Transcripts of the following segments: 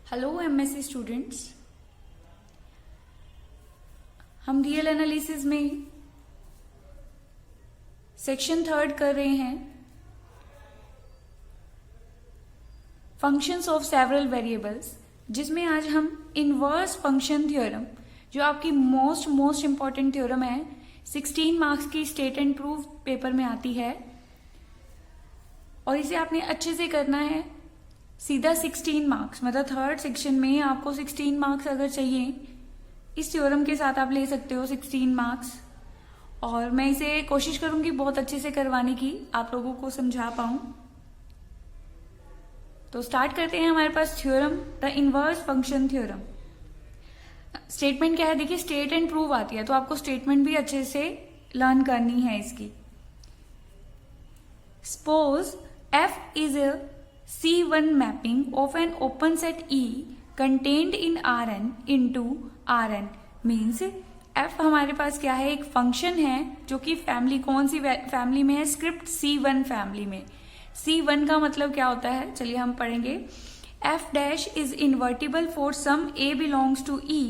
Hello M.Sc students, हम real analysis में section 3 कर रहे हैं फंक्शंस ऑफ सेवरल वेरिएबल्स, जिसमें आज हम इनवर्स फंक्शन थ्योरम, जो आपकी मोस्ट इंपॉर्टेंट थ्योरम है, 16 मार्क्स की स्टेट एंड प्रूव पेपर में आती है और इसे आपने अच्छे से करना है। सीधा 16 मार्क्स, मतलब थर्ड सेक्शन में आपको 16 मार्क्स अगर चाहिए, इस थ्योरम के साथ आप ले सकते हो 16 मार्क्स। और मैं इसे कोशिश करूंगी बहुत अच्छे से करवाने की, आप लोगों को समझा पाऊं। तो स्टार्ट करते हैं। हमारे पास theorem, the inverse function theorem. Statement क्या है, देखिए स्टेट एंड प्रूव आती है, तो आपको स्टेटमेंट भी अच्छे से लर्न करनी है इसकी। Suppose F is a C1 mapping of an open set E contained in Rn into Rn means F हमारे पास क्या है, एक फंक्शन है जो कि फैमिली, कौन सी फैमिली में है, स्क्रिप्ट C1 फैमिली में। C1 का मतलब क्या होता है, चलिए हम पढ़ेंगे। F dash is invertible for some A belongs to E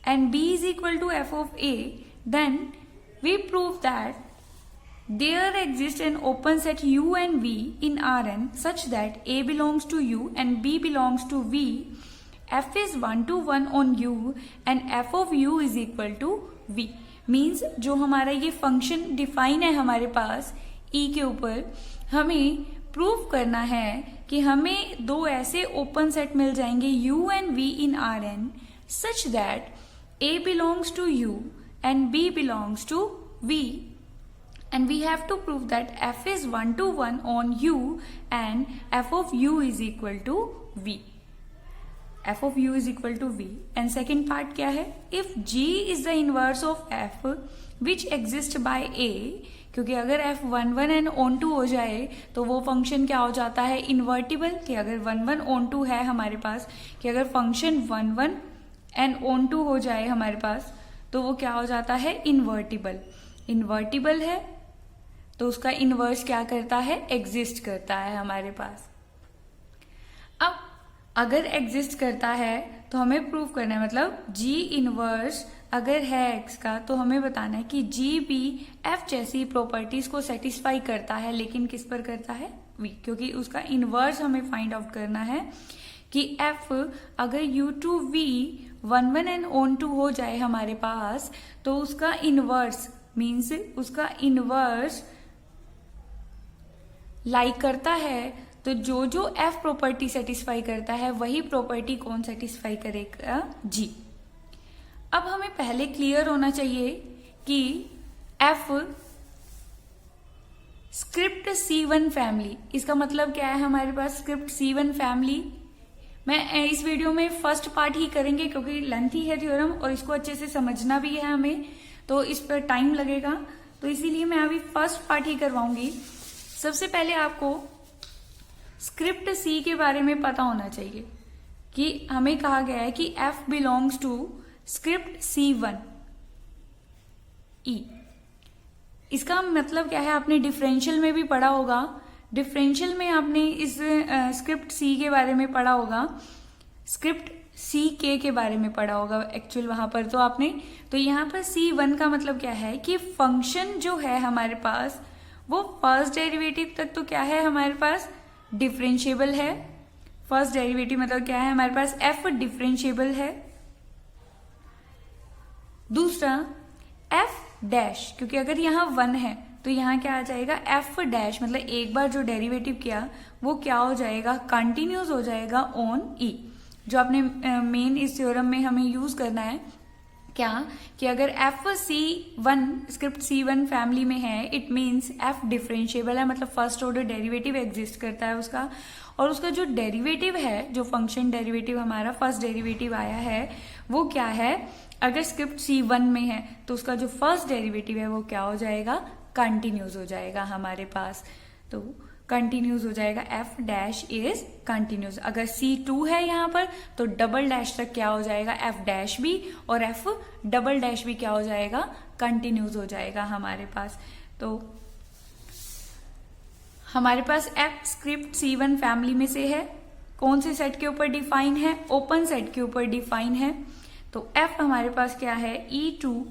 and B is equal to F of A, then we prove that there exists an open set U and V in Rn such that A belongs to U and B belongs to V. F is 1 to 1 on U and F of U is equal to V. Means जो हमारा ये function define है हमारे पास E के ऊपर, हमें prove करना है कि हमें दो ऐसे ओपन सेट मिल जाएंगे U and V in Rn such that A belongs to U and B belongs to V. And we have to prove that F is 1 to 1 on U and F of U is equal to V. F of U is equal to V. And second part क्या है, if G is the inverse of F which exists by A, क्योंकि अगर F 1 1 and on 2 हो जाए तो वो function क्या हो जाता है, इन्वर्टिबल। कि अगर 1 1 on 2 है हमारे पास, कि अगर फंक्शन 1 1 and on 2 हो जाए हमारे पास, तो वो क्या हो जाता है, इन्वर्टिबल। इन्वर्टिबल है तो उसका इनवर्स क्या करता है, एग्जिस्ट करता है हमारे पास। अब अगर एग्जिस्ट करता है तो हमें प्रूव करना है, मतलब जी इनवर्स अगर है एक्स का, तो हमें बताना है कि जी भी एफ जैसी प्रॉपर्टीज को सेटिस्फाई करता है, लेकिन किस पर करता है, वी। क्योंकि उसका इनवर्स हमें फाइंड आउट करना है कि एफ अगर U to V 1 1 and on 2 हो जाए हमारे पास, तो उसका इनवर्स मीन्स उसका इनवर्स लाइक करता है, तो जो जो एफ प्रॉपर्टी सेटिस्फाई करता है वही प्रॉपर्टी कौन सेटिस्फाई करेगा, जी। अब हमें पहले क्लियर होना चाहिए कि एफ स्क्रिप्ट C1 फैमिली, इसका मतलब क्या है हमारे पास, स्क्रिप्ट C1 फैमिली। मैं इस वीडियो में फर्स्ट पार्ट ही करेंगे क्योंकि लेंथी है थ्योरम और इसको अच्छे से समझना भी है हमें, तो इस पर टाइम लगेगा, तो इसीलिए मैं अभी फर्स्ट पार्ट ही करवाऊंगी। सबसे पहले आपको स्क्रिप्ट C के बारे में पता होना चाहिए कि हमें कहा गया है कि F belongs to script C1 E। इसका मतलब क्या है, आपने डिफरेंशियल में भी पढ़ा होगा, डिफरेंशियल में आपने इस स्क्रिप्ट C के बारे में पढ़ा होगा, स्क्रिप्ट CK के बारे में पढ़ा होगा एक्चुअल वहां पर, तो आपने, तो यहाँ पर C1 का मतलब क्या है कि फंक्शन जो है हमारे पास वो फर्स्ट डेरिवेटिव तक तो क्या है हमारे पास, डिफरेंशिएबल है। फर्स्ट डेरिवेटिव मतलब क्या है हमारे पास, f डिफरेंशिएबल है। दूसरा f डैश, क्योंकि अगर यहाँ 1 है तो यहाँ क्या आ जाएगा, f डैश, मतलब एक बार जो डेरिवेटिव किया वो क्या हो जाएगा, कंटिन्यूस हो जाएगा ऑन e। जो आपने मेन इस थ्योरम में हमें यूज करना है क्या, कि अगर F C1 script C1 family में है, इट मीन्स F डिफरेंशिएबल है, मतलब फर्स्ट ऑर्डर डेरिवेटिव एग्जिस्ट करता है उसका, और उसका जो डेरिवेटिव है, जो फंक्शन डेरिवेटिव हमारा फर्स्ट डेरिवेटिव आया है, वो क्या है, अगर स्क्रिप्ट C1 में है तो उसका जो फर्स्ट डेरिवेटिव है वो क्या हो जाएगा, कंटिन्यूस हो जाएगा हमारे पास। तो कंटिन्यूस हो जाएगा, एफ डैश इज कंटिन्यूस। अगर C2 है यहाँ पर तो डबल डैश तक क्या हो जाएगा, एफ डैश भी, और एफ डबल डैश भी क्या हो जाएगा, कंटिन्यूस हो जाएगा हमारे पास। तो हमारे पास एफ स्क्रिप्ट C1 फैमिली में से है, कौन से सेट के ऊपर डिफाइन है? ओपन सेट के ऊपर डिफाइन है। तो एफ हमारे पास क्या है? E to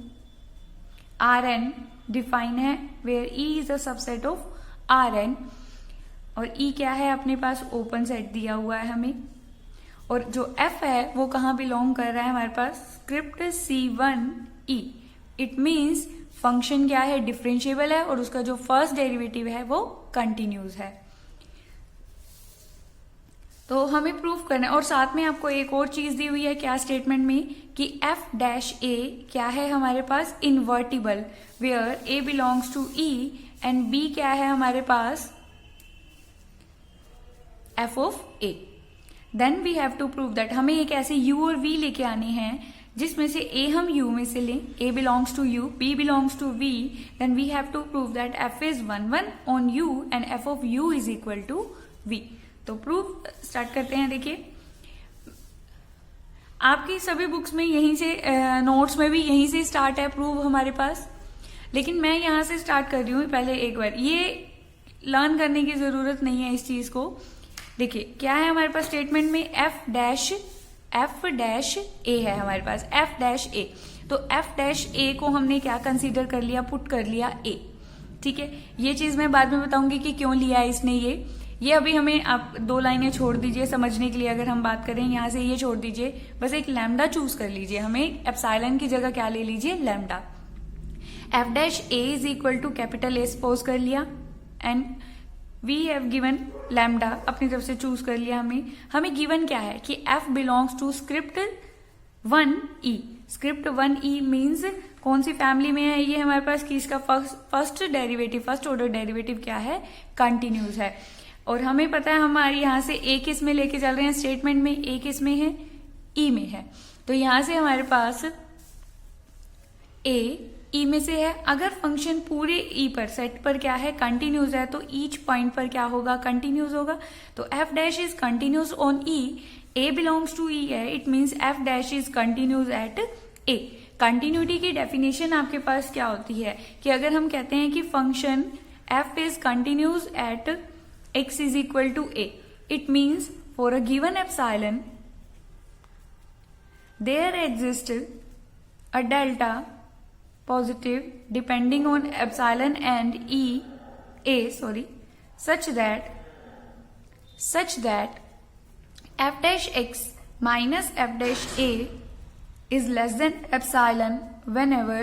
R n define है, where E is a subset of R n, और ई क्या है? अपने पास ओपन सेट दिया हुआ है हमें। और जो एफ है वो कहाँ बिलोंग कर रहा है हमारे पास? Script C1E। It means function क्या है? डिफरेंशिएबल है, और उसका जो फर्स्ट डेरिवेटिव है वो कंटिन्यूज है। तो हमें प्रूफ करना है। और साथ में आपको एक और चीज दी हुई है, क्या स्टेटमेंट में, कि एफ डैश ए क्या है हमारे पास? Invertible, where A belongs to E and B क्या है हमारे पास? F of A. Then we have to prove that, हमें एक ऐसे यू और वी लेके आने हैं जिसमें से ए हम यू में से लें, A belongs to U, B belongs to V, then we have to prove that F is 1 on U and F of U is equal to V. तो प्रूफ स्टार्ट करते हैं। देखिए, आपकी सभी बुक्स में यहीं से, नोट्स में भी यहीं से स्टार्ट है प्रूफ हमारे पास, लेकिन मैं यहां से स्टार्ट कर रही हूँ पहले एक बार। ये लर्न करने की जरूरत नहीं है इस चीज को। देखिए क्या है हमारे पास स्टेटमेंट में? एफ डैश ए है हमारे पास, एफ डैश ए। तो एफ डैश ए को हमने क्या कंसीडर कर लिया? पुट कर लिया ए। ठीक है, ये चीज मैं बाद में बताऊंगी कि क्यों लिया है इसने ये अभी हमें आप 2 लाइनें छोड़ दीजिए समझने के लिए। अगर हम बात करें यहाँ से, ये छोड़ दीजिए, बस एक लैम्डा चूज कर लीजिए। हमें एप्सिलॉन की जगह क्या ले लीजिए? Lambda. F dash A is equal to capital A suppose कर लिया, and we have given lambda, अपनी तरफ से चूज कर लिया। हमें गिवन क्या है? कि f belongs to script 1E। Script 1E means कौन सी फैमिली में है ये हमारे पास? कि इसका फर्स्ट ऑर्डर डेरिवेटिव क्या है? कंटिन्यूज है। और हमें पता है हमारे यहां से ए किस में लेके चल रहे हैं स्टेटमेंट में? ए किस में है? ई में है। तो यहां से हमारे पास ए ई में से है। अगर फंक्शन पूरे ई पर, सेट पर क्या है? कंटिन्यूज है, तो ईच पॉइंट पर क्या होगा? कंटिन्यूज होगा। तो F dash is continuous on E, A belongs to E है, it means F dash is continuous at A. Continuity की डेफिनेशन आपके पास क्या होती है? कि अगर हम कहते हैं कि function f is continuous at x is equal to a, it means for a given epsilon there exists a delta positive depending on epsilon and such that f dash x minus f dash a is less than epsilon whenever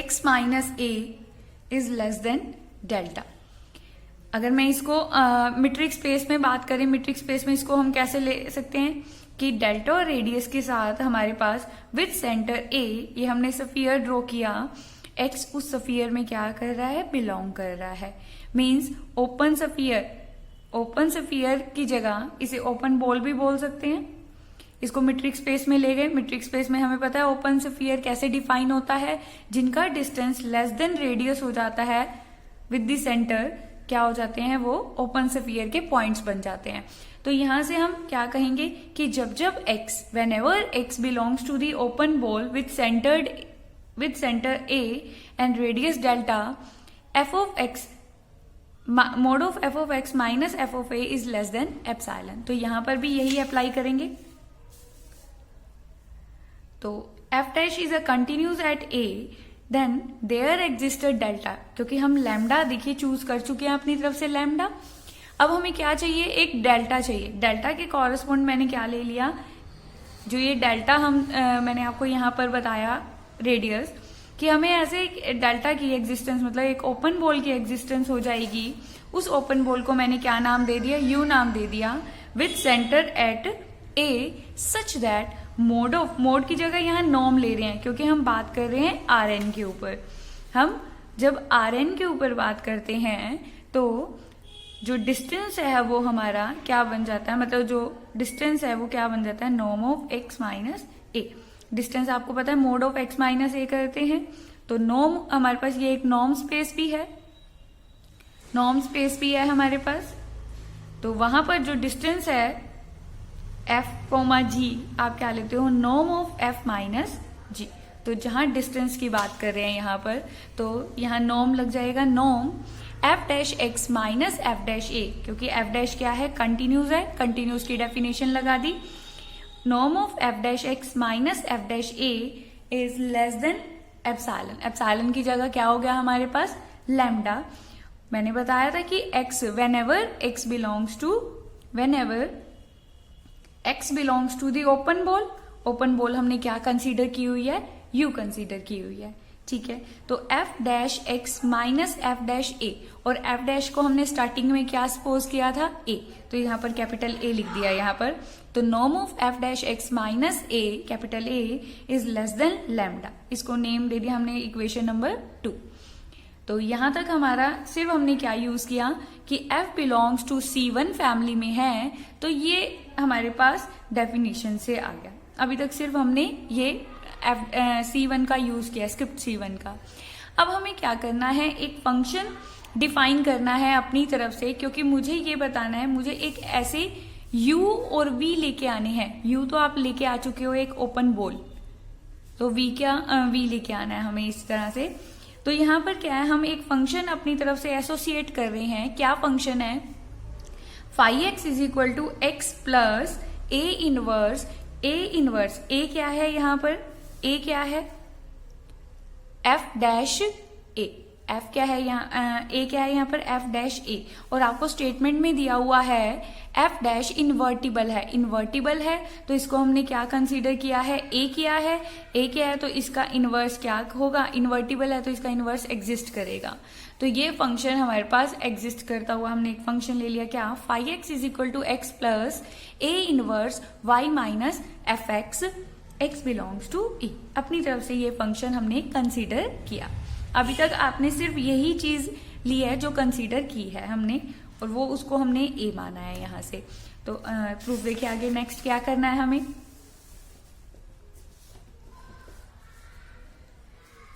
x minus a is less than delta. अगर मैं इसको metric space में बात करें, metric space में इसको हम कैसे ले सकते हैं? कि डेल्टा और रेडियस के साथ हमारे पास विद सेंटर ए, ये हमने सफियर ड्रॉ किया, एक्स उस सफियर में क्या कर रहा है? बिलोंग कर रहा है। मीन्स ओपन सफियर की जगह इसे ओपन बॉल भी बोल सकते हैं। इसको मीट्रिक स्पेस में ले गए। मीट्रिक स्पेस में हमें पता है ओपन सफियर कैसे डिफाइन होता है? जिनका डिस्टेंस लेस देन रेडियस हो जाता है विद द सेंटर, क्या हो जाते हैं? वो ओपन स्फीयर के पॉइंट्स बन जाते हैं। तो यहां से हम क्या कहेंगे? कि जब x, whenever x belongs to the open ball with center a and radius delta, f of x mod of f of x minus f of a is less than epsilon। तो यहां पर भी यही अप्लाई करेंगे। तो f dash is a continuous at a, then there existed delta, क्योंकि हम lambda देखिए चूज कर चुके हैं अपनी तरफ से लैम्डा। अब हमें क्या चाहिए? एक डेल्टा चाहिए। डेल्टा के कॉरेस्पॉन्ड मैंने क्या ले लिया? जो ये डेल्टा मैंने आपको यहाँ पर बताया रेडियस, कि हमें ऐसे डेल्टा की एग्जिस्टेंस, मतलब एक ओपन बॉल की एग्जिस्टेंस हो जाएगी। उस ओपन बॉल को मैंने क्या नाम दे दिया? यू नाम दे दिया, with centre eight A such that mode की जगह यहाँ नॉर्म ले रहे हैं, क्योंकि हम बात कर रहे हैं आर एन के ऊपर। हम जब आर एन के ऊपर बात करते हैं तो जो डिस्टेंस है वो हमारा क्या बन जाता है? मतलब जो डिस्टेंस है वो क्या बन जाता है? Norm of x minus A. Distance आपको पता है मोड ऑफ एक्स माइनस ए करते हैं, तो नॉर्म हमारे पास ये एक नॉर्म स्पेस भी है, हमारे पास। तो वहां पर जो डिस्टेंस है f, g, आप क्या लेते हो? Norm of f minus g। तो जहां डिस्टेंस की बात कर रहे हैं यहाँ पर, तो यहाँ नॉर्म लग जाएगा। Norm F dash X minus F dash A, क्योंकि एफ डैश क्या है, कंटिन्यूस है, कंटिन्यूस की डेफिनेशन लगा दी। Norm of F dash X minus F dash A is less than epsilon. Epsilon की जगह क्या हो गया हमारे पास, लैम्डा। मैंने बताया था कि x whenever x belongs to the open ball हमने क्या कंसीडर की हुई है, u कंसीडर की हुई है, ठीक है। तो f dash x minus F dash A, और f डैश को हमने स्टार्टिंग में क्या सपोज किया था, a, तो यहाँ पर कैपिटल A लिख दिया यहाँ पर। तो norm of f dash x minus a, capital A is less than lambda. इसको नेम दे दिया हमने इक्वेशन नंबर 2। तो यहां तक हमारा सिर्फ हमने क्या यूज किया कि f belongs to C1 family में है, तो ये हमारे पास डेफिनेशन से आ गया। अभी तक सिर्फ हमने ये C1 का यूज किया, स्क्रिप्ट C1 का। अब हमें क्या करना है, एक फंक्शन डिफाइन करना है अपनी तरफ से, क्योंकि मुझे ये बताना है, मुझे एक ऐसे u और v लेके आने हैं। u तो आप लेके आ चुके हो एक ओपन बॉल, तो v लेके आना है हमें इस तरह से। तो यहां पर क्या है, हम एक फंक्शन अपनी तरफ से एसोसिएट कर रहे हैं। क्या फंक्शन है, phi x is equal to X plus A inverse. A क्या है यहाँ पर, ए क्या है, एफ डैश ए। एफ क्या है यहाँ, ए क्या है यहाँ पर, एफ डैश ए। और आपको स्टेटमेंट में दिया हुआ है एफ डैश इन्वर्टिबल है, तो इसको हमने क्या कंसीडर किया है, ए किया है। ए क्या है, तो इसका इनवर्स क्या होगा, इन्वर्टिबल है तो इसका इनवर्स एग्जिस्ट करेगा। तो ये फंक्शन हमारे पास एग्जिस्ट करता हुआ हमने एक फंक्शन ले लिया, क्या, phi x is equal to X plus A inverse Y minus F X, X belongs to E. अपनी तरफ से ये फंक्शन हमने कंसीडर किया। अभी तक आपने सिर्फ यही चीज ली है जो कंसीडर की है हमने, और वो उसको हमने ए माना है यहां से। तो प्रूफ देखिए आगे, नेक्स्ट क्या करना है हमें।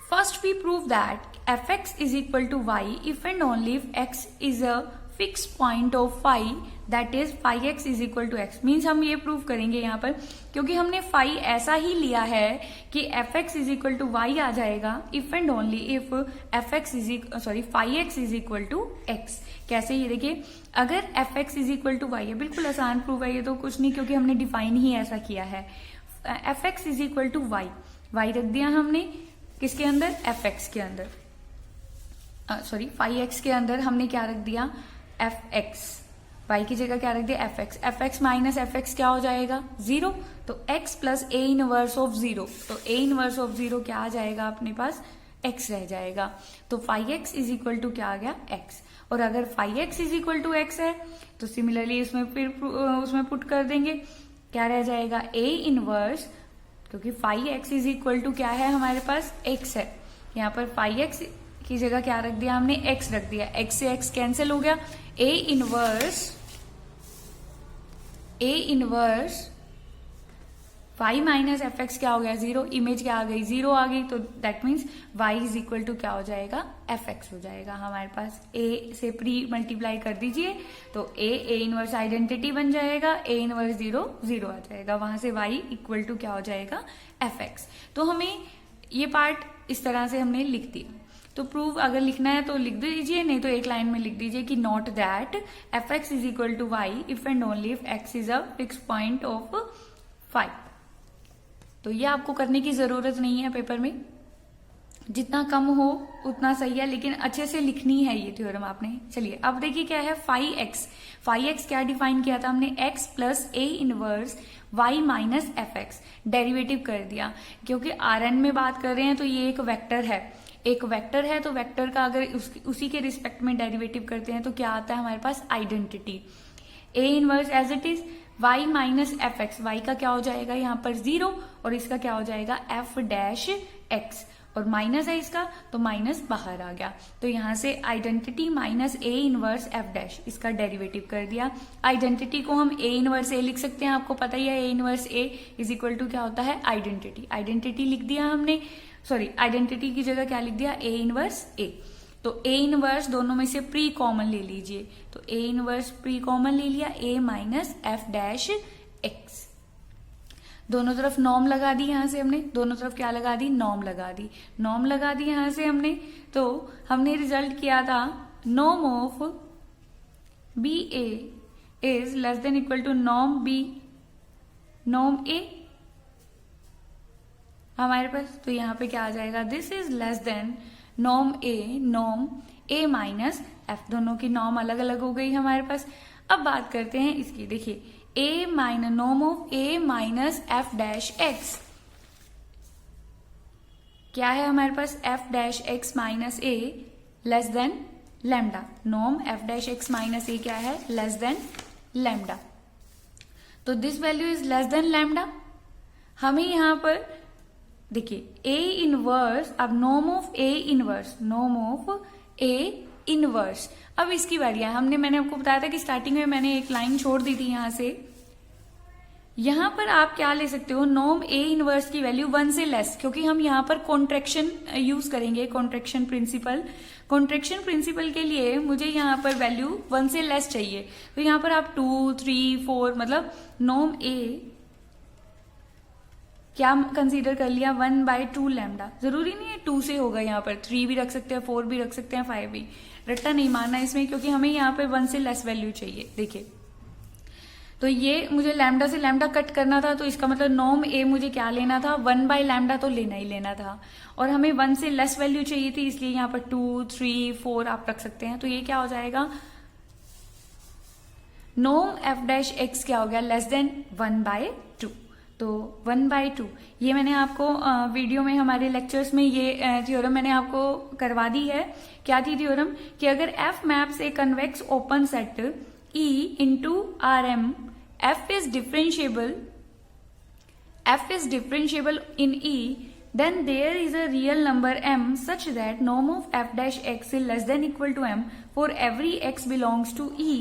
First we prove that f x is equal to y if and only if x is a fix point of phi, that is phi x is equal to x. Means हम ये prove करेंगे यहाँ पर, क्योंकि हमने phi ऐसा ही लिया है कि F x is equal to Y आ जाएगा if and only if F X phi x is equal to X. कैसे, ये देखिए, अगर F x is equal to Y है, बिल्कुल आसान प्रूफ है ये तो, कुछ नहीं, क्योंकि हमने डिफाइन ही ऐसा किया है। F x is equal to y, y रख दिया हमने किसके अंदर, एफ एक्स के अंदर, फाई एक्स के अंदर हमने क्या रख दिया, एफ एक्स। वाई की जगह क्या रख दिया, F x. F x minus F x क्या हो जाएगा, 0। तो x plus A inverse of 0, तो ए इनवर्स ऑफ 0 क्या आ जाएगा अपने पास, एक्स रह जाएगा। तो phi x is equal to क्या आ गया, एक्स। और अगर phi x is equal to x है तो सिमिलरली उसमें पुट कर देंगे, क्या रह जाएगा, ए इनवर्स, क्योंकि phi x is equal to क्या है हमारे पास, एक्स है। यहाँ पर फाई एक्स की जगह क्या रख दिया हमने, एक्स रख दिया, एक्स से एक्स कैंसिल हो गया। A inverse phi minus F x क्या हो गया, 0। इमेज क्या आ गई, 0 आ गई। तो that means y is equal to क्या हो जाएगा, एफ एक्स हो जाएगा हमारे पास। ए से प्री मल्टीप्लाई कर दीजिए तो ए इनवर्स आइडेंटिटी बन जाएगा, ए इनवर्स 0 0 आ जाएगा, वहां से वाई इक्वल टू क्या हो जाएगा, एफ एक्स। तो हमें ये पार्ट इस तरह से हमने लिख दिया। तो प्रूफ अगर लिखना है तो लिख दीजिए, नहीं तो एक लाइन में लिख दीजिए कि note that f x is equal to y if and only if x is a fix point of phi. तो ये आपको करने की जरूरत नहीं है पेपर में, जितना कम हो उतना सही है, लेकिन अच्छे से लिखनी है ये थ्योरम आपने। चलिए अब देखिए क्या है, फाई एक्स क्या डिफाइन किया था हमने, x plus A inverse Y minus F x. Derivative कर दिया, क्योंकि आर एन में बात कर रहे हैं तो ये एक वेक्टर है, तो वेक्टर का अगर उसी के रिस्पेक्ट में डेरिवेटिव करते हैं तो क्या आता है हमारे पास, identity. A inverse as it is Y minus F X, Y का क्या हो जाएगा यहाँ पर 0 और इसका क्या हो जाएगा एफ डैश एक्स, और माइनस है इसका तो माइनस बाहर आ गया। तो यहां से identity minus A inverse F dash, इसका डेरिवेटिव कर दिया। आइडेंटिटी को हम ए इनवर्स ए लिख सकते हैं, आपको पता ही है A inverse A is equal to क्या होता है, आइडेंटिटी लिख दिया हमने। आइडेंटिटी की जगह क्या लिख दिया, ए इनवर्स ए। तो ए इनवर्स दोनों में से प्री कॉमन ले लीजिए, तो ए इनवर्स प्री कॉमन ले लिया, ए माइनस एफ डैश एक्स। दोनों तरफ नॉर्म लगा दी, यहां से हमने दोनों तरफ क्या लगा दी, नॉर्म लगा दी यहां से हमने। तो हमने रिजल्ट किया था norm of BA is less than equal to norm B norm A हमारे पास, तो यहाँ पे क्या आ जाएगा, this is less then norm A minus F, दोनों की नॉर्म अलग अलग हो गई हमारे पास। अब बात करते हैं इसकी, देखिए A minus norm of A minus F dash X क्या है हमारे पास, F dash X minus A less than lambda, norm F dash X minus A क्या है, लेस देन लैम्डा, तो this value is less than lambda. हमें यहां पर देखिए ए इनवर्स, अब नॉर्म ऑफ ए इनवर्स, अब इसकी बारी है। मैंने आपको बताया था कि स्टार्टिंग में मैंने एक लाइन छोड़ दी थी यहां से, यहां पर आप क्या ले सकते हो, नॉर्म ए इनवर्स की वैल्यू 1 से लेस, क्योंकि हम यहां पर कॉन्ट्रैक्शन यूज करेंगे, कॉन्ट्रैक्शन प्रिंसिपल के लिए मुझे यहां पर वैल्यू 1 से लेस चाहिए, तो यहां पर आप 2, 3, 4 मतलब नॉर्म ए क्या कंसीडर कर लिया, 1/2 लैम्डा, जरूरी नहीं है 2 से होगा, यहाँ पर 3 भी रख सकते हैं, 4 भी रख सकते हैं, 5 भी, रट्टा नहीं मारना इसमें, क्योंकि हमें यहाँ पे 1 से लेस वैल्यू चाहिए। देखिए तो ये मुझे लैम्डा से लैम्डा कट करना था, तो इसका मतलब नॉर्म ए मुझे क्या लेना था, 1/λ तो लेना ही लेना था, और हमें 1 से लेस वैल्यू चाहिए थी, इसलिए यहाँ पर 2, 3, 4 आप रख सकते हैं। तो ये क्या हो जाएगा, नॉर्म एफ डैश एक्स क्या हो गया, लेस देन 1/2, तो 1/2 ये मैंने आपको वीडियो में, हमारे लेक्चर्स में ये थ्योरम मैंने आपको करवा दी है। क्या थी थ्योरम, कि अगर F maps a convex open set E into Rm, f is differentiable in E, then there is a real number m such that norm of f dash x is less than equal to m for every x belongs to E,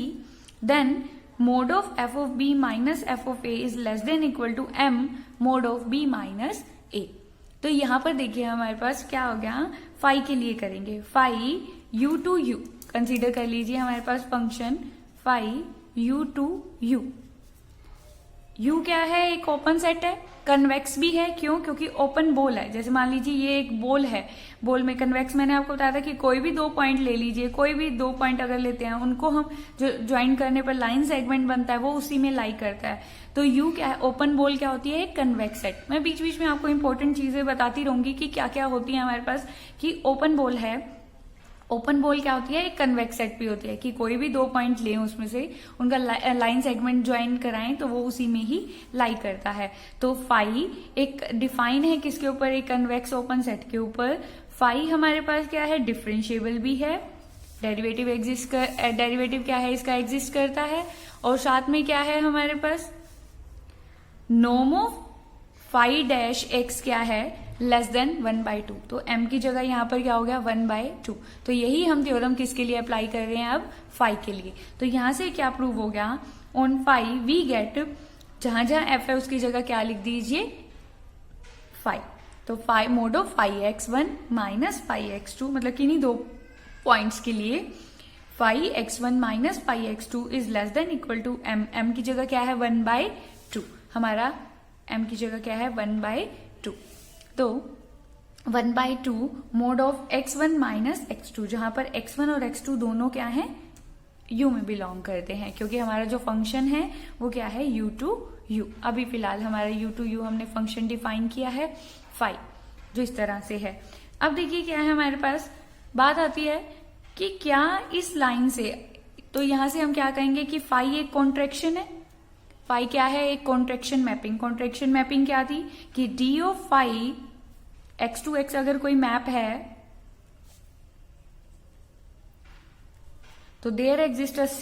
then mod of f of b minus f of a is less than equal to m mod of b minus a। तो यहां पर देखिए हमारे पास क्या हो गया, phi के लिए करेंगे, phi u to u consider कर लीजिए, हमारे पास function phi u to u, u क्या है, एक ओपन सेट है, कन्वेक्स भी है, क्यों, क्योंकि ओपन बॉल है। जैसे मान लीजिए ये एक बॉल है, बॉल में कन्वेक्स, मैंने आपको बताया था कि कोई भी 2 पॉइंट ले लीजिए, कोई भी 2 पॉइंट अगर लेते हैं, उनको हम जो ज्वाइन करने पर लाइन सेगमेंट बनता है वो उसी में लाई करता है। तो u क्या है, ओपन बॉल क्या होती है, एक कन्वेक्स सेट। मैं बीच बीच में आपको इंपॉर्टेंट चीजें बताती रहूंगी कि क्या क्या होती है हमारे पास, कि ओपन बॉल है, ओपन बॉल क्या होती है, एक कन्वेक्स सेट भी होती है, कि कोई भी 2 पॉइंट लें उसमें से उनका लाइन सेगमेंट ज्वाइन कराएं तो वो उसी में ही लाई करता है। तो फाई एक डिफाइन है किसके ऊपर, एक कन्वेक्स ओपन सेट के ऊपर। फाई हमारे पास क्या है, डिफरेंशिएबल भी है, डेरिवेटिव क्या है इसका, एग्जिस्ट करता है, और साथ में क्या है हमारे पास, norm of phi dash X क्या है, लेस देन 1/2, तो m की जगह यहां पर क्या हो गया, 1/2। तो यही हम थ्योरम किसके लिए अप्लाई कर रहे हैं, अब फाई के लिए। तो यहां से क्या प्रूव हो गया, ऑन फाई वी गेट, जहां जहां f है उसकी जगह क्या लिख दीजिए, फाई, तो phi mod of phi x1 minus phi x2, मतलब किन्हीं 2 पॉइंट्स के लिए phi x1 minus phi x2 is less than equal to m की जगह क्या है, 1/2, हमारा m की जगह क्या है, 1/2, तो 1/2 mode of x1 minus x2, जहां पर x1 और x2 दोनों क्या है, u में बिलोंग करते हैं, क्योंकि हमारा जो फंक्शन है वो क्या है, u to u। अभी फिलहाल हमारा u to u हमने फंक्शन डिफाइन किया है फाई, जो इस तरह से है। अब देखिए क्या है हमारे पास, बात आती है कि क्या इस लाइन से, तो यहां से हम क्या कहेंगे कि फाई एक कॉन्ट्रैक्शन है, फाई क्या है, एक कॉन्ट्रैक्शन मैपिंग। कॉन्ट्रैक्शन मैपिंग क्या थी, कि d of phi x to x अगर कोई मैप है तो there exist a C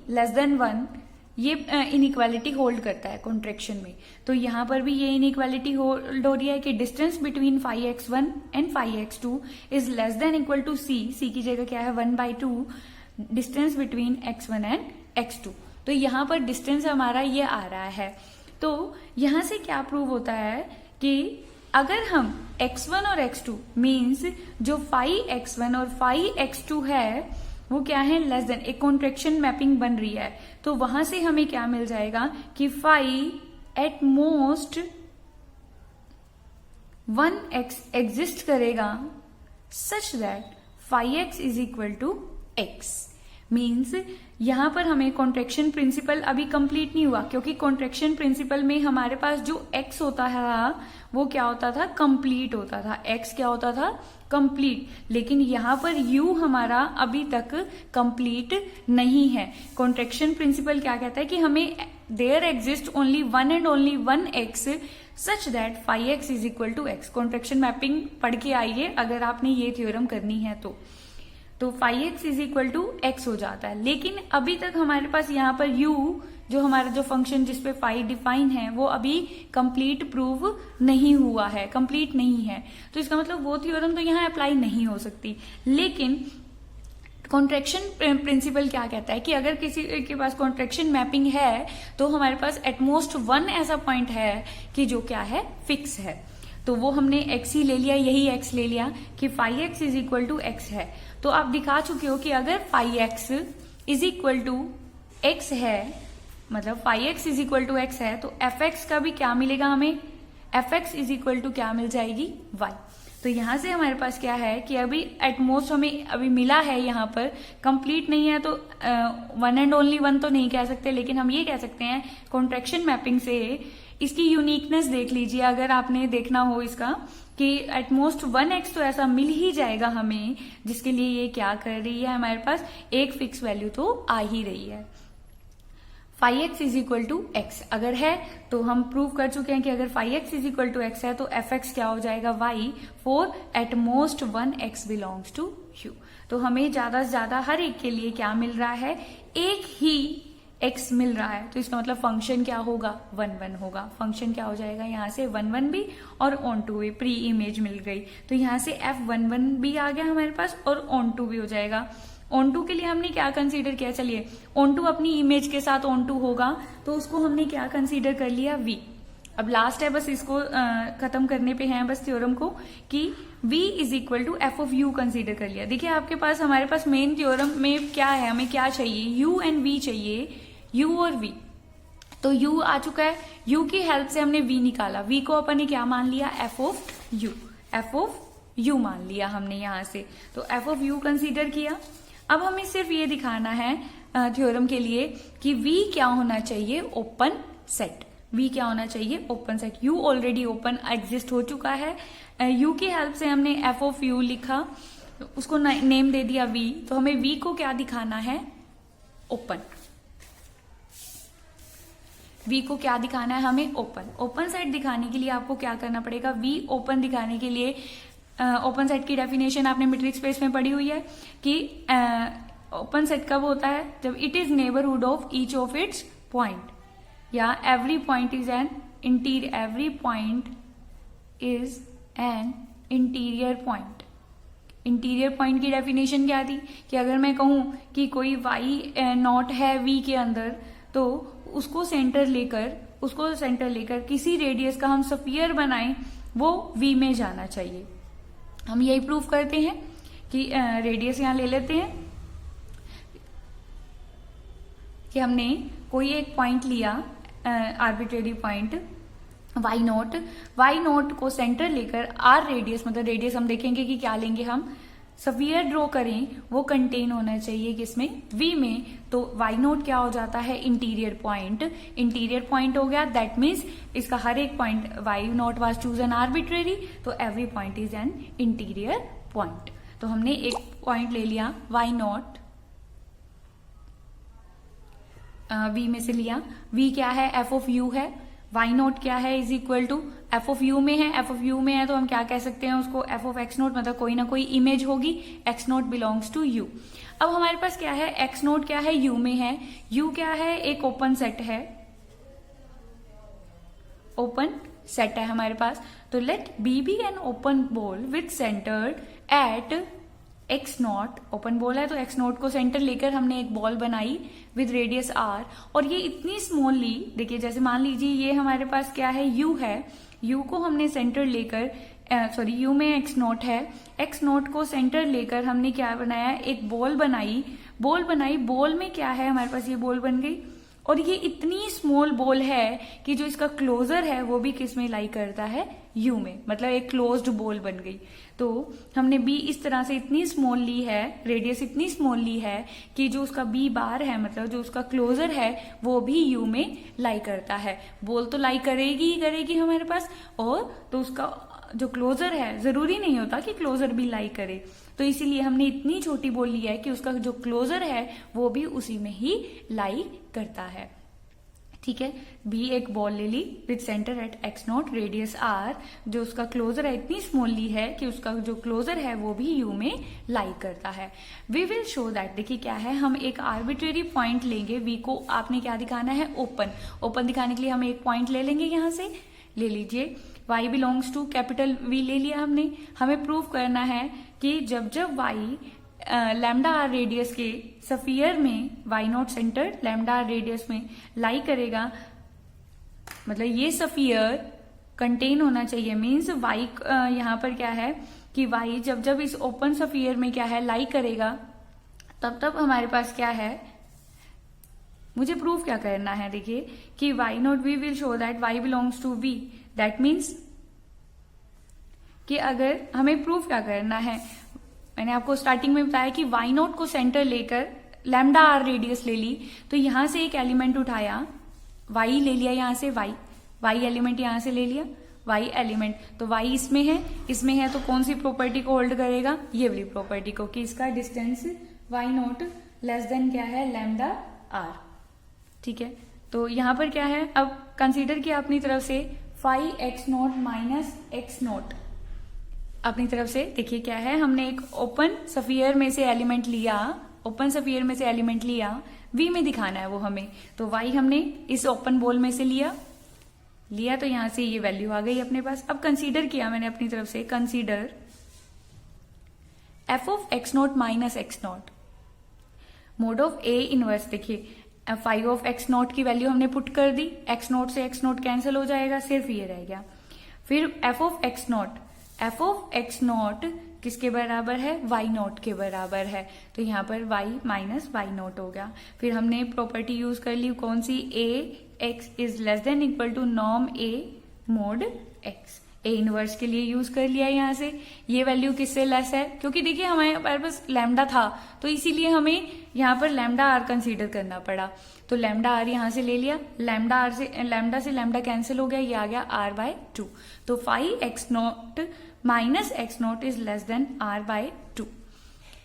less than 1, ये इनइक्वालिटी होल्ड करता है कॉन्ट्रैक्शन में। तो यहां पर भी ये इनइक्वालिटी होल्ड हो रही है कि distance between phi x1 and phi x2 is less than equal to C की जगह क्या है, 1/2 distance between x1 and x2। तो यहां पर डिस्टेंस हमारा ये आ रहा है। तो यहां से क्या प्रूव होता है कि अगर हम x1 और x2 मीन्स जो फाई x1 और फाई x2 है वो क्या है, लेस देन, एक कॉन्ट्रैक्शन मैपिंग बन रही है, तो वहां से हमें क्या मिल जाएगा कि phi at most 1x exist करेगा such that phi x is equal to x. Means यहां पर हमें कॉन्ट्रैक्शन प्रिंसिपल अभी कंप्लीट नहीं हुआ, क्योंकि कॉन्ट्रैक्शन प्रिंसिपल में हमारे पास जो x होता है वो क्या होता था, कंप्लीट होता था। x क्या होता था, कंप्लीट। लेकिन यहां पर u हमारा अभी तक कंप्लीट नहीं है। कॉन्ट्रैक्शन प्रिंसिपल क्या कहता है कि हमें there exist only one and only one x such that phi x is equal to x. Contraction mapping पढ़ के आइए अगर आपने ये थ्योरम करनी है तो phi x is equal to x हो जाता है। लेकिन अभी तक हमारे पास यहाँ पर u जो हमारा जो फंक्शन जिसपे फाई डिफाइन है वो अभी कंप्लीट प्रूव नहीं हुआ है, कंप्लीट नहीं है। तो इसका मतलब वो थ्योरम तो यहाँ अप्लाई नहीं हो सकती। लेकिन कॉन्ट्रैक्शन प्रिंसिपल क्या कहता है कि अगर किसी के पास कॉन्ट्रैक्शन मैपिंग है तो हमारे पास एटमोस्ट वन ऐसा पॉइंट है कि जो क्या है, फिक्स है। तो वो हमने x ही ले लिया, यही x ले लिया कि phi x is equal to x है। तो आप दिखा चुके हो कि अगर phi x is equal to x है, मतलब phi x is equal to x है, तो एफ एक्स का भी क्या मिलेगा हमें, f x is equal to क्या मिल जाएगी, y। तो यहां से हमारे पास क्या है कि अभी एटमोस्ट हमें अभी मिला है, यहाँ पर कंप्लीट नहीं है तो वन एंड ओनली वन तो नहीं कह सकते, लेकिन हम ये कह सकते हैं कॉन्ट्रैक्शन मैपिंग से इसकी यूनिकनेस देख लीजिए। अगर आपने देखना हो इसका कि एटमोस्ट वन एक्स तो ऐसा मिल ही जाएगा हमें, जिसके लिए ये क्या कर रही है, हमारे पास एक फिक्स वैल्यू तो आ ही रही है। Phi x is equal to x अगर है तो हम प्रूव कर चुके हैं कि अगर phi x is equal to x है तो एफ एक्स क्या हो जाएगा, y, for at most one x belongs to U. तो हमें ज्यादा से ज्यादा हर एक के लिए क्या मिल रहा है, एक ही x मिल रहा है। तो इसका मतलब फंक्शन क्या होगा, 1 1 होगा। फंक्शन क्या हो जाएगा, यहाँ से 1 1 भी और ऑन टू भी, प्री इमेज मिल गई तो यहाँ से f11 भी आ गया हमारे पास और ऑन टू भी हो जाएगा। ऑन टू के लिए हमने क्या कंसीडर किया, चलिए ऑन टू अपनी इमेज के साथ ऑन टू होगा तो उसको हमने क्या कंसीडर कर लिया, v। अब लास्ट है, बस इसको खत्म करने पे है बस थ्योरम को, कि v is equal to f of u consider कर लिया। देखिए आपके पास हमारे पास मेन थ्योरम में क्या है, हमें क्या चाहिए, u एंड v चाहिए, u और v। तो u आ चुका है, u की हेल्प से हमने v निकाला, v को अपन ने क्या मान लिया, f ऑफ u मान लिया हमने यहां से, तो f ऑफ u कंसीडर किया। अब हमें सिर्फ ये दिखाना है थ्योरम के लिए कि v क्या होना चाहिए, ओपन सेट। v क्या होना चाहिए, open set. u already open exist हो चुका है, u की हेल्प से हमने f ऑफ u लिखा, उसको नेम दे दिया v। तो हमें v को क्या दिखाना है, ओपन। v को क्या दिखाना है हमें, ओपन। ओपन सेट दिखाने के लिए आपको क्या करना पड़ेगा, v ओपन दिखाने के लिए ओपन सेट की डेफिनेशन आपने मैट्रिक्स स्पेस में पढ़ी हुई है कि ओपन सेट कब होता है, जब it is neighbourhood of each of its point, या every point is an interior, every point is an interior point. Interior point की डेफिनेशन क्या थी कि अगर मैं कहूं कि कोई y नॉट है v के अंदर, तो उसको सेंटर लेकर किसी रेडियस का हम स्फीयर बनाएं, वो v में जाना चाहिए। हम यही प्रूव करते हैं कि रेडियस यहां ले लेते हैं कि हमने कोई एक पॉइंट लिया, आर्बिट्रेरी पॉइंट y नोट को सेंटर लेकर r रेडियस, मतलब रेडियस हम देखेंगे कि क्या लेंगे हम, स्फीयर ड्रॉ करें, वो कंटेन होना चाहिए किसमें, v में। तो y नोट क्या हो जाता है, इंटीरियर पॉइंट हो गया। दैट मीन्स इसका हर एक point, y naught was chosen arbitrary, तो every point is an interior point. तो हमने एक पॉइंट ले लिया y नोट, v में से लिया, v क्या है, f ऑफ u है, y नोट क्या है, is equal to f of u में है, f ऑफ u में है तो हम क्या कह सकते हैं उसको, f ऑफ x नोट, मतलब कोई ना कोई इमेज होगी, x naught belongs to u। अब हमारे पास क्या है, x नोट क्या है, u में है, u क्या है, एक ओपन सेट है, ओपन सेट है हमारे पास। तो let b be an open ball with centred at x naught, open ball है तो x नॉट को सेंटर लेकर हमने एक बॉल बनाई विद रेडियस r, और ये इतनी स्मॉलली, देखिए जैसे मान लीजिए ये हमारे पास क्या है, u है, u को हमने सेंटर लेकर, u में x नॉट है, x नॉट को सेंटर लेकर हमने क्या बनाया, एक बॉल बनाई, बॉल में क्या है हमारे पास, ये बॉल बन गई, और ये इतनी स्मॉल बॉल है कि जो इसका क्लोजर है वो भी किस में लाई करता है, यू में, मतलब एक क्लोज्ड बॉल बन गई। तो हमने बी इस तरह से इतनी स्मॉल ली है, रेडियस इतनी स्मॉल ली है कि जो उसका बी बार है, मतलब जो उसका क्लोजर है, वो भी यू में लाई करता है। बॉल तो लाई करेगी ही करेगी हमारे पास, और तो उसका जो क्लोजर है, जरूरी नहीं होता कि क्लोजर भी लाई करे, तो इसीलिए हमने इतनी छोटी बॉल ली है कि उसका जो क्लोजर है वो भी उसी में ही लाई करता है। ठीक है, बी एक बॉल ले ली with centre at x naught, radius R, जो उसका क्लोजर है इतनी स्मॉल ली है कि उसका जो क्लोजर है वो भी यू में लाई करता है। वी विल शो दैट, देखिए क्या है, हम एक आर्बिट्रेरी पॉइंट लेंगे, वी को आपने क्या दिखाना है, ओपन। ओपन दिखाने के लिए हम एक पॉइंट ले लेंगे, यहां से ले लीजिए, y belongs to capital V ले लिया हमने। हमें प्रूव करना है कि जब जब y लैम्डा आर रेडियस के सफियर में, y naught centre lambda R radius में लाई करेगा, मतलब ये सफियर कंटेन होना चाहिए, मीन्स y यहाँ पर क्या है कि y जब जब इस ओपन सफियर में क्या है लाई करेगा, तब तब हमारे पास क्या है, मुझे प्रूफ क्या करना है, देखिए कि y naught, we will show that y belongs to v, that means कि अगर हमें प्रूफ क्या करना है, मैंने आपको स्टार्टिंग में बताया कि y नॉट को सेंटर लेकर लैम्डा आर रेडियस ले ली, तो यहां से एक एलिमेंट उठाया, y ले लिया, यहां से y एलिमेंट यहां से ले लिया, y एलिमेंट, तो y इसमें है तो कौन सी प्रॉपर्टी को होल्ड करेगा, ये वाली प्रॉपर्टी को, कि इसका distance y not less than क्या है, लैम्डा आर। ठीक है, तो यहां पर क्या है, अब कंसीडर किया अपनी तरफ से phi x naught minus x naught, अपनी तरफ से देखिए क्या है, हमने एक ओपन सफियर में से एलिमेंट लिया, ओपन सफियर में से एलिमेंट लिया, वी में दिखाना है वो हमें, तो वाई हमने इस ओपन बॉल में से लिया तो यहां से ये वैल्यू आ गई अपने पास। अब कंसीडर किया मैंने अपनी तरफ से, consider F of x naught minus x naught mod of A inverse, देखिए फाइव ऑफ एक्स नॉट की वैल्यू हमने पुट कर दी, एक्स नॉट से एक्स नॉट कैंसिल हो जाएगा, सिर्फ ये रह गया। फिर एफ ऑफ एक्स नॉट किसके बराबर है, वाई नॉट के बराबर है, तो यहाँ पर वाई माइनस वाई नॉट हो गया। फिर हमने प्रॉपर्टी यूज कर ली कौन सी, A X is less than equal to norm A mod X, A inverse के लिए यूज कर लिया। यहाँ से ये वैल्यू किससे लेस है, क्योंकि देखिए हमारे पास लैम्डा था, तो इसीलिए हमें यहाँ पर लैम्डा आर कंसीडर करना पड़ा, तो लैम्डा आर यहाँ से ले लिया, लैम्डा से लैम्डा कैंसिल हो गया, ये आ गया आर बाय 2, तो phi x naught minus x naught is less than R by 2।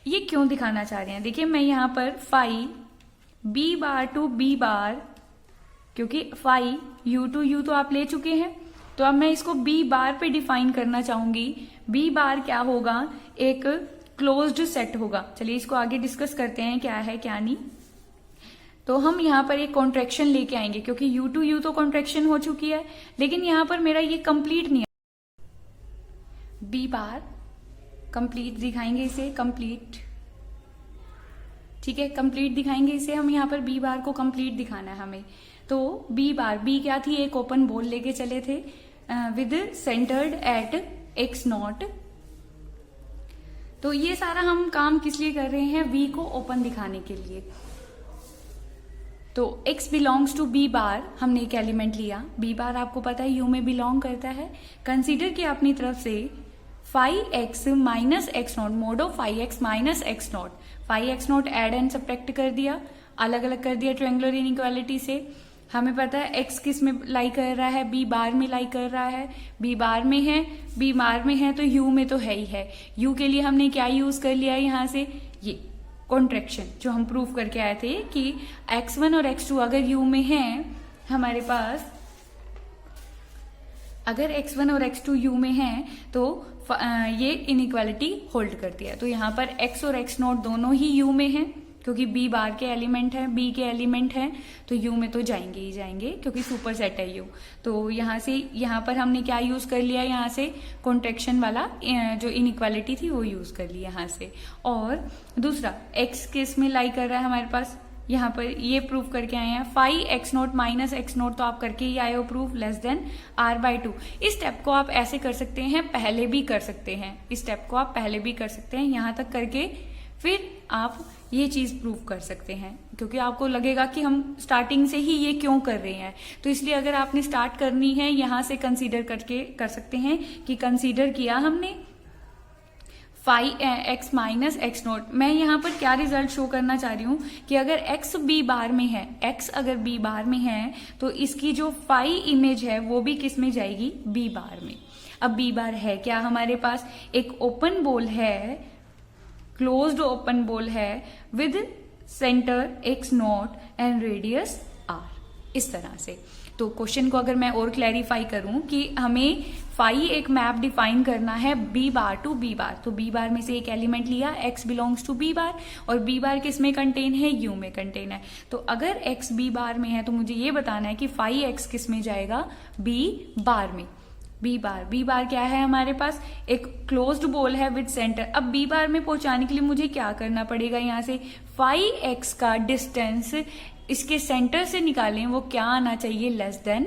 ये क्यों दिखाना चाह रहे हैं, देखिए मैं यहाँ पर phi B bar to B bar, क्योंकि फाइव यू टू यू तो आप ले चुके हैं, तो अब मैं इसको बी बार पे डिफाइन करना चाहूंगी। बी बार क्या होगा, एक क्लोज्ड सेट होगा। चलिए इसको आगे डिस्कस करते हैं क्या है क्या नहीं। तो हम यहाँ पर एक कॉन्ट्रैक्शन लेके आएंगे, क्योंकि यू टू यू तो कॉन्ट्रैक्शन हो चुकी है, लेकिन यहाँ पर मेरा ये कंप्लीट नहीं है। बी बार कंप्लीट दिखाएंगे इसे, कंप्लीट, ठीक है, कंप्लीट दिखाएंगे इसे हम, यहाँ पर बी बार को कंप्लीट दिखाना है हमें। तो बी बार, बी क्या थी, एक ओपन बॉल लेके चले थे with centred at x naught. तो ये सारा हम काम किस लिए कर रहे हैं, वी को ओपन दिखाने के लिए। तो x belongs to B bar, हमने एक एलिमेंट लिया, बी बार आपको पता है यू में बिलोंग करता है। कंसीडर किया अपनी तरफ से phi x minus x naught mod of phi x minus x naught, phi x naught add and subtract कर दिया, अलग अलग कर दिया ट्रायंगुलर इनइक्वालिटी से। हमें पता है x किस में लाई कर रहा है, बी बार में लाई कर रहा है, बी बार में है, बी बार में है तो u में तो है ही है। u के लिए हमने क्या यूज कर लिया है यहाँ से, ये कॉन्ट्रैक्शन जो हम प्रूफ करके आए थे कि x1 और x2 अगर u में है हमारे पास, अगर x1 और x2 u में है तो ये इनइक्वालिटी होल्ड करती है। तो यहाँ पर x और x नॉट दोनों ही u में है, क्योंकि b बार के एलिमेंट है, b के एलिमेंट है, तो u में तो जाएंगे ही जाएंगे, क्योंकि सुपर सेट है u। तो यहाँ पर हमने क्या यूज कर लिया, यहाँ से कॉन्ट्रैक्शन वाला जो इनइक्वालिटी थी वो यूज कर ली यहाँ से। और दूसरा x किस में लाई कर रहा है हमारे पास, यहाँ पर ये प्रूफ करके आए हैं, phi x naught minus x naught, तो आप करके ही आए हो proof, less than R by 2। इस स्टेप को आप ऐसे कर सकते हैं, पहले भी कर सकते हैं, इस स्टेप को आप पहले भी कर सकते हैं, यहाँ तक करके फिर आप ये चीज प्रूव कर सकते हैं, क्योंकि आपको लगेगा कि हम स्टार्टिंग से ही ये क्यों कर रहे हैं। तो इसलिए अगर आपने स्टार्ट करनी है यहां से कंसीडर करके कर सकते हैं कि कंसीडर किया हमने x माइनस एक्स नोट। मैं यहाँ पर क्या रिजल्ट शो करना चाह रही हूँ कि अगर x b बार में है, x अगर b बार में है तो इसकी जो फाई इमेज है वो भी किस में जाएगी, b बार में। अब b बार है क्या हमारे पास, एक ओपन बॉल है, क्लोज्ड ओपन बॉल है with centre x note and radius r, इस तरह से। तो क्वेश्चन को अगर मैं और क्लैरिफाई करूं कि हमें फाई एक मैप डिफाइन करना है b बार टू b बार, तो b बार में से एक एलिमेंट लिया, x बिलोंग्स टू b बार, और b बार किस में कंटेन है, u में कंटेन है। तो अगर x b बार में है तो मुझे ये बताना है कि फाई x किस में जाएगा, b बार में। b बार क्या है हमारे पास, एक क्लोज्ड बॉल है विद सेंटर। अब b बार में पहुंचाने के लिए मुझे क्या करना पड़ेगा, यहाँ से फाई x का डिस्टेंस इसके सेंटर से निकालें, वो क्या आना चाहिए, लेस देन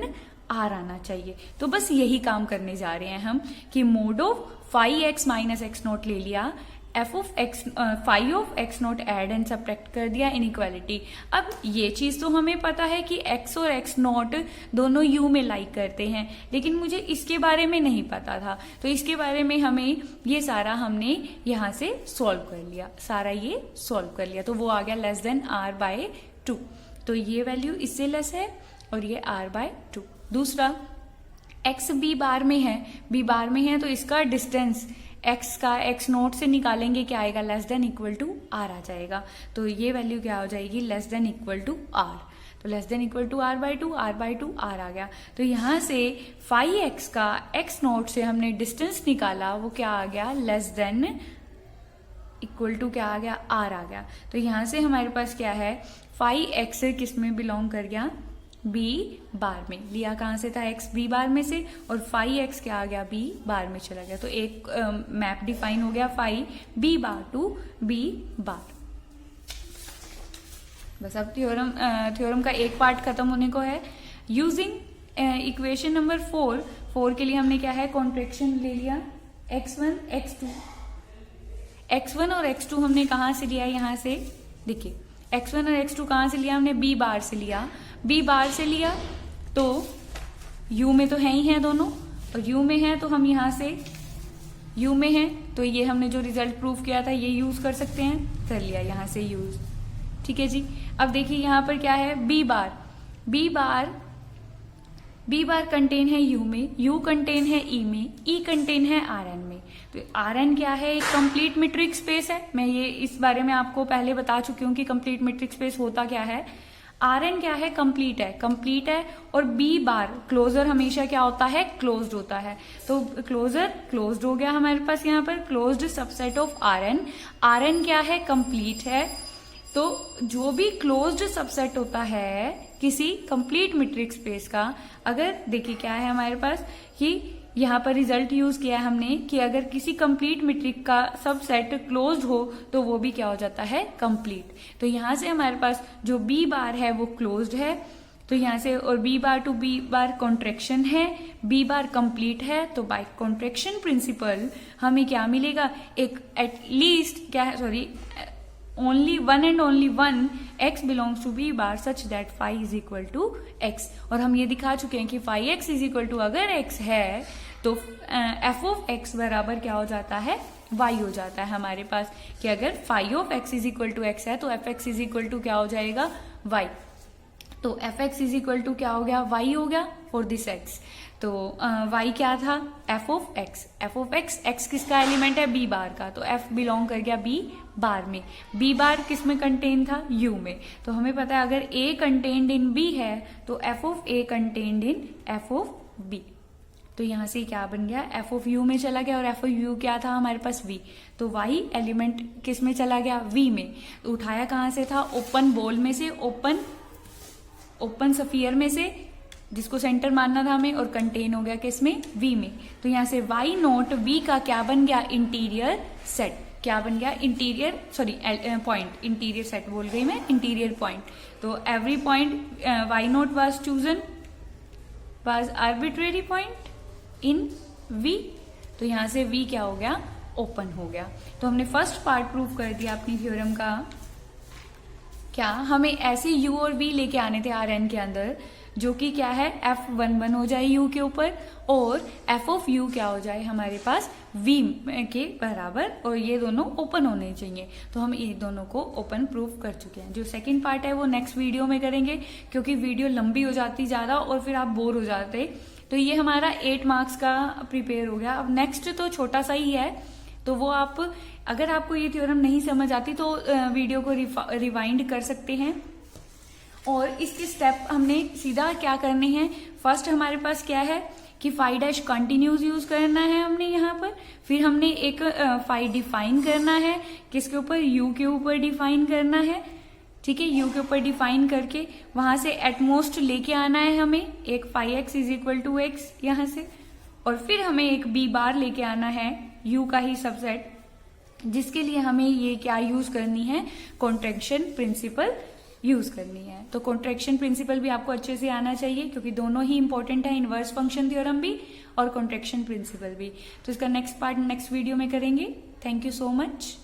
r आना चाहिए। तो बस यही काम करने जा रहे हैं हम कि mod of phi x minus x naught ले लिया, f of x phi of x naught add and subtract कर दिया, इनइक्वालिटी। अब ये चीज तो हमें पता है कि x और x नोट दोनों u में लाइक करते हैं, लेकिन मुझे इसके बारे में नहीं पता था। तो इसके बारे में हमें ये सारा हमने यहाँ से सॉल्व कर लिया, सारा ये सॉल्व कर लिया। तो वो आ गया लेस देन r बाय 2। तो ये वैल्यू इससे लेस है और ये r बाय 2। दूसरा x b बार में है, b बार में है तो इसका डिस्टेंस x का x नोट से निकालेंगे, क्या आएगा, less than equal to r आ जाएगा। तो ये वैल्यू क्या हो जाएगी, less than equal to r। तो less than equal to r by 2, r by 2 r आ गया। तो यहाँ से फाई x का x नोट से हमने डिस्टेंस निकाला, वो क्या आ गया, लेस देन इक्वल टू क्या आ गया, r आ गया। तो यहाँ से हमारे पास क्या है, फाई x किस में बिलोंग कर गया, b बार में। लिया कहाँ से था, x b बार में से, और फाई x क्या आ गया, b बार में चला गया। तो एक मैप डिफाइन हो गया phi b bar to b bar. बस अब थ्योरम का एक पार्ट खत्म होने को है। यूजिंग इक्वेशन नंबर 4 के लिए हमने क्या है, कॉन्ट्रैक्शन ले लिया, x1 x2। x1 और x2 हमने कहाँ से लिया, यहाँ से देखिए x1 और x2 कहाँ से लिया हमने, b बार से लिया। b बार से लिया तो u में तो है ही है दोनों, और u में है तो हम यहाँ से u में है तो ये हमने जो रिजल्ट प्रूव किया था ये यूज कर सकते हैं, कर लिया यहाँ से यूज। ठीक है जी। अब देखिए यहाँ पर क्या है, b बार कंटेन है u में, u कंटेन है e में, e कंटेन है rn में। तो rn क्या है, एक कंप्लीट मीट्रिक स्पेस है। मैं ये इस बारे में आपको पहले बता चुकी हूँ कि कंप्लीट मीट्रिक स्पेस होता क्या है। rn क्या है, कंप्लीट है। और b बार क्लोजर हमेशा क्या होता है, क्लोज्ड होता है। तो क्लोजर क्लोज्ड हो गया हमारे पास, यहाँ पर क्लोज्ड सबसेट ऑफ rn क्या है, कंप्लीट है। तो जो भी क्लोज्ड सबसेट होता है किसी कंप्लीट मीट्रिक स्पेस का, अगर देखिए क्या है हमारे पास कि यहाँ पर रिजल्ट यूज किया है हमने कि अगर किसी कंप्लीट मीट्रिक का सबसेट क्लोज्ड हो तो वो भी क्या हो जाता है, कंप्लीट। तो यहाँ से हमारे पास जो b बार है वो क्लोज्ड है, तो यहाँ से, और b bar to b bar contraction है, b बार कंप्लीट है। तो बाय कॉन्ट्रैक्शन प्रिंसिपल हमें क्या मिलेगा, एक एटलीस्ट क्या है, sorry only one and only one x belongs to b bar such that phi is equal to x। और हम ये दिखा चुके हैं कि phi x is equal to अगर x है तो f of x बराबर क्या हो जाता है, y हो जाता है हमारे पास, कि अगर phi of x is equal to x है तो f x is equal to क्या हो जाएगा, y। तो f x is equal to क्या हो गया, y हो गया for this x। तो y क्या था, f of x x किसका एलिमेंट है, b बार का, तो f बिलोंग कर गया b बार में। b बार किस में कंटेन था, u में। तो हमें पता है अगर a कंटेन्ड इन b है तो f of a contained in f of b। तो यहाँ से क्या बन गया, f of u में चला गया, और f of u क्या था हमारे पास, v। तो y एलिमेंट किस में चला गया, v में। तो उठाया कहाँ से था, ओपन बॉल में से, ओपन सफियर में से, जिसको सेंटर मानना था हमें, और कंटेन हो गया किसमें, v में। तो यहाँ से y नोट v का क्या बन गया, इंटीरियर सेट। क्या बन गया, interior, sorry point, interior set बोल गई मैं, इंटीरियर पॉइंट। तो every point y naught was chosen was arbitrary point in v। तो यहाँ से v क्या हो गया, ओपन हो गया। तो हमने फर्स्ट पार्ट प्रूव कर दिया अपनी थ्योरम का। क्या हमें ऐसे u और v लेके आने थे Rn के अंदर, जो कि क्या है F11 हो जाए u के ऊपर, और f ऑफ u क्या हो जाए हमारे पास v के बराबर, और ये दोनों ओपन होने चाहिए। तो हम ये दोनों को ओपन प्रूफ कर चुके हैं। जो सेकंड पार्ट है वो नेक्स्ट वीडियो में करेंगे, क्योंकि वीडियो लंबी हो जाती ज्यादा और फिर आप बोर हो जाते। तो ये हमारा 8 मार्क्स का प्रिपेयर हो गया। अब नेक्स्ट तो छोटा सा ही है, तो वो आप, अगर आपको ये थ्योरम नहीं समझ आती तो वीडियो को रिवाइंड कर सकते हैं। और इसके स्टेप हमने सीधा क्या करने हैं, फर्स्ट हमारे पास क्या है कि फाई डैश कंटिन्यूस यूज करना है हमने यहाँ पर। फिर हमने एक फाई डिफाइन करना है, किसके ऊपर, यू के ऊपर डिफाइन करना है। ठीक है, यू के ऊपर डिफाइन करके वहां से एटमोस्ट लेके आना है हमें एक phi x is equal to x यहाँ से, और फिर हमें एक बी बार लेके आना है यू का ही सबसेट, जिसके लिए हमें ये क्या यूज करनी है, कॉन्ट्रैक्शन प्रिंसिपल यूज करनी है। तो कॉन्ट्रैक्शन प्रिंसिपल भी आपको अच्छे से आना चाहिए, क्योंकि दोनों ही इंपॉर्टेंट है, इनवर्स फंक्शन थ्योरम भी और कॉन्ट्रैक्शन प्रिंसिपल भी। तो इसका नेक्स्ट पार्ट नेक्स्ट वीडियो में करेंगे। Thank you so much.